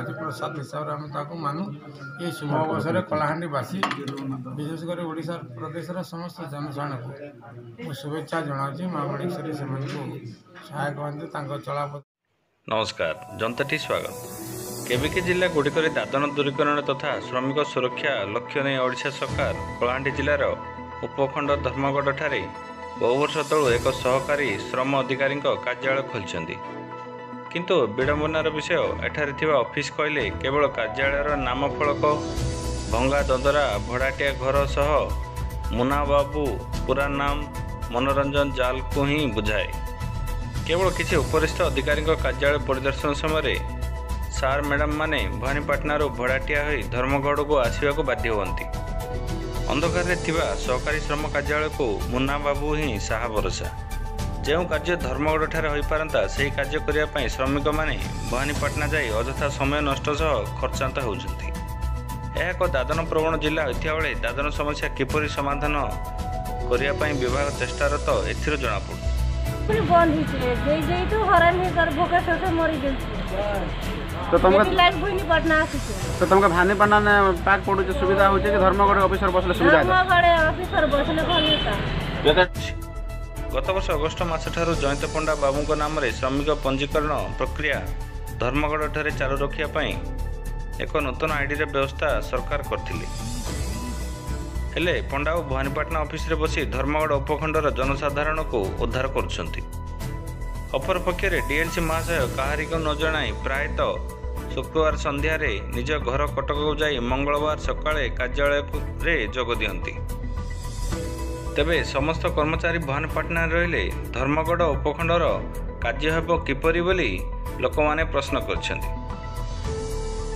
महाराज प्रसाद हिसाब से आम मानु ये शुभ अवसर कलाहांडीवासी विशेषकर ओडिशा प्रदेश समस्त जनसाधारण को शुभेच्छा जनाऊँ माँ मणिश्वरी से सहायक हमें चलापथ। नमस्कार, जनताटी स्वागत। केबिके जिला गुड़िक दादन दूरीकरण तथा श्रमिक सुरक्षा लक्ष्य नहीं ओडिशा सरकार कलाहांडी जिलार उपखंड धर्मगढ़ ठारे बहु वर्ष तलू एक सहकारी श्रम अधिकारी कार्यालय खोली, किंतु विडंबनार विषय एठारे थिबा ऑफिस कहले केवल कार्यालयर नाम फलक भंगा ददरा भड़ाटिया घर सह मुना बाबू पूरा नाम मनोरंजन जाल को ही बुझाए। केवल किसी उपरिस्थ अधिकारी कार्यालय परिदर्शन समय सार मैडम माने भवानीपाटना भड़ाटिया हो धर्मगढ़ को आसवाक बाध्य होती। अंधकार सहकारी श्रम कार्यालय को मुन्ना बाबू ही साहा भरोसा। जो कार्य धर्मगढ़ ठारे हो पारंता से कार्य करने श्रमिक माने भवानीपाटना जाई अଯଥା समय नष्ट सह खर्चांत होउछंती। यह एक दादन प्रवण जिला होता बेले दादन समस्या किपरि समाधान करने विभाग चेष्टारत एथिर जनापड़ तो तुमको भवानीपाटना ने पाक पड़ू सुविधा हो धर्मगढ़ ऑफिसर बसले सुविधा गत वर्ष अगस्ट मास ठारू जयंत पंडा बाबू नाम श्रमिक पंजीकरण प्रक्रिया धर्मगढ़ ठारे चालू रखापी एक नूतन आईडी व्यवस्था सरकार करथिले। हेले पंडा और भवानीपाटना ऑफिस रे बसी धर्मगढ़ उपखंडर जनसाधारण को उद्धार करुछंती। अपर पक्षरे डीएलसी महाशय कहारी को न जणाई प्रायतः शुक्रवार संध्यार निज घर कटक को जाई मंगलवार सकाळे कार्यालय रे जोग दियंती। तेबे समस्त कर्मचारी भवानीपाटना रहिले धर्मगढ़ उपखंडर कार्य हेबो किपरि बोली लोकमाने प्रश्न करछंती।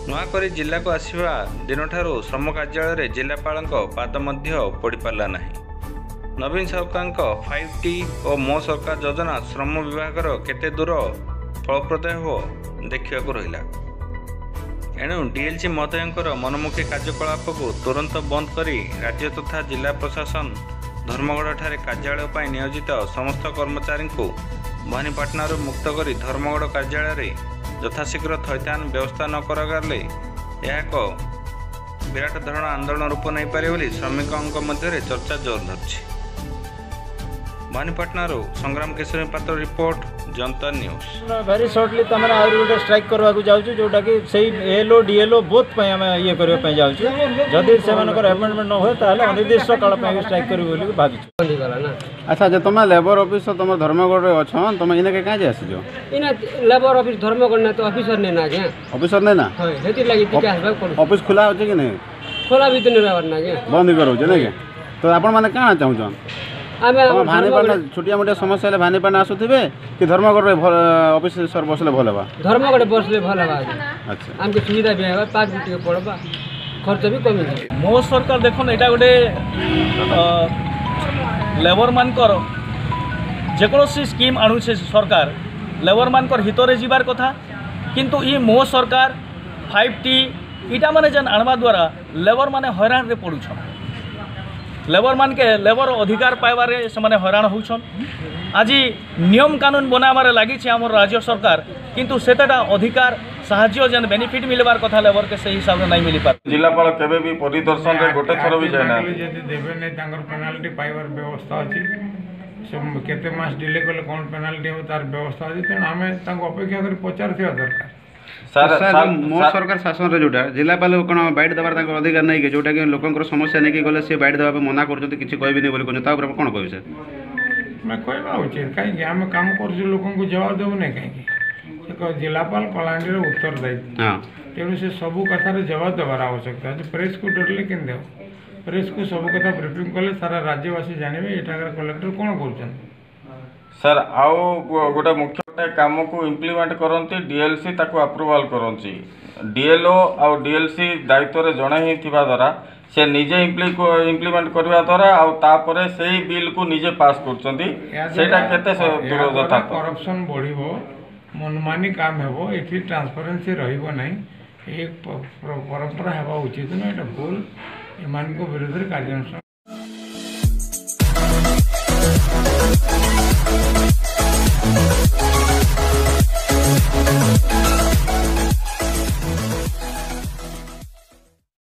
नुआकरी जिला को आसवा दिन ठारू श्रम कार्यालय जिलापाल पाद मध्य पड़ पारा ना। नवीन सरकार 5T और मो सरकार योजना श्रम विभाग केते दूर फलप्रद हो देखा रहा। एणु डीएलसी महोदय मनमुखी कार्यकलाप को तुरंत बंद करी राज्य तथा जिला प्रशासन धर्मगढ़ ठारे कार्यालय पर नियोजित समस्त कर्मचारी को भवानीपाटना मुक्त कर धर्मगढ़ कार्यालय यथाशीघ्र थैथान व्यवस्था न करागले यह एक विराट धरण आंदोलन रूप नहीं पारे श्रमिकों मध्य चर्चा जोर धरछि। भवानीपाटना संग्राम केशरी पात्र रिपोर्ट जनता न्यूज। वेरी शॉर्टली तुम गोटे स्ट्राइक करवा जाऊँ जोटा कि एलओ डीएलओ बोथ आम ये करने जाऊँ जदि से अपॉइंटमेंट न हुए ताले अनिर्दिष्ट काल स्ट्राइक कर भावी। अच्छा जो तुम लेबर ऑफिस तुम धर्मगढ़ अच्छा तुम इन कहीं आस लेबर ऑफिस धर्मगढ़ ना तो ऑफिसर ने ना ऑफिसर ने ना ऑफिस खुला हो कि नहीं खोला भी बंद कर तो आपण मैंने क्या चाहूँ भवानीपाटना छोटिया मोटिया समस्या भवानीपाटना आसुवे कि धर्मगढ़ ऑफिसर बसले भल बा धर्मगढ़ बसले भल बा। अच्छा आमके सुविधा भी है पाक भी पड़बा खर्च भी कमी मो सरकार देखो यहाँ गोटे लेबर मानकर जेकोसी स्कीम आणुचे सरकार लेबर मानकर हितरे जीवार कथा किंतु ये मो सरकार 5T इटा माने जेन आणवा द्वारा लेबर माने हैरान रे पड़ुछन। लेबर मान के लेबर अधिकार पाइबारे से माने हैरान होछन। आज नियम कानून बनाबार लगी आम राज्य सरकार किंतु सेटा अधिकार साहाय्य जेन बेनिफिट मिलबार कथा लेबर के सही हिसाब से नहीं मिल पार। जिलापाल केबे भी परिदर्शन रे गोटे थरो भी जाना यदि देबे नै तांगर पेनाल्टी पाइबार व्यवस्था अछि सब केते मास डिले कले कोन पेनाल्टी हो तार व्यवस्था अछि तेन हमें तांको अपेक्षा करी पचारथिया दरकार। सर मो सरकार शासन रे जोटा जिलापाल कोन बाइट दबार तांको अधिकार नै के जोटा कि लोकंकर समस्या नै कि गले से बाइट दबा पे मना करजती किछि कहबे नै बोली कोन ता ऊपर कोन कहबे सर मैं कहबा उचित काहे कि हम काम करजु लोकन को जवाब देबो नै काहे कि से जिलापाल कलाहांडी रे उत्तर दायित्व हां तेनु से सब कथा रे जवाब देबार आवश्यकता है। प्रेस को डरले केन देव प्रेस को सब कथा ब्रीफिंग कले सारा राज्यवासी जानिबे एठाकर कलेक्टर कोन करछन। सर आउ गोटे मुख्य काम को इम्प्लीमेंट करती डीएलसी ताको अप्रूवाल करती डीएलओ आउ डीएलसी दायित्व रे जणे ही थिबा द्वारा से निजे इम्प्लीमेंट करबा द्वारा आउ तापरे सेही बिल को निजे पास करछंती सेटा केते दूर था करप्शन बढ़िबो मनमानी काम हेबो एथि ट्रांसपेरेंसी रहिबो नै एक परंपरा हेबा उचित न एटा भूल एमान को विरुद्ध कार्यानुष्ठान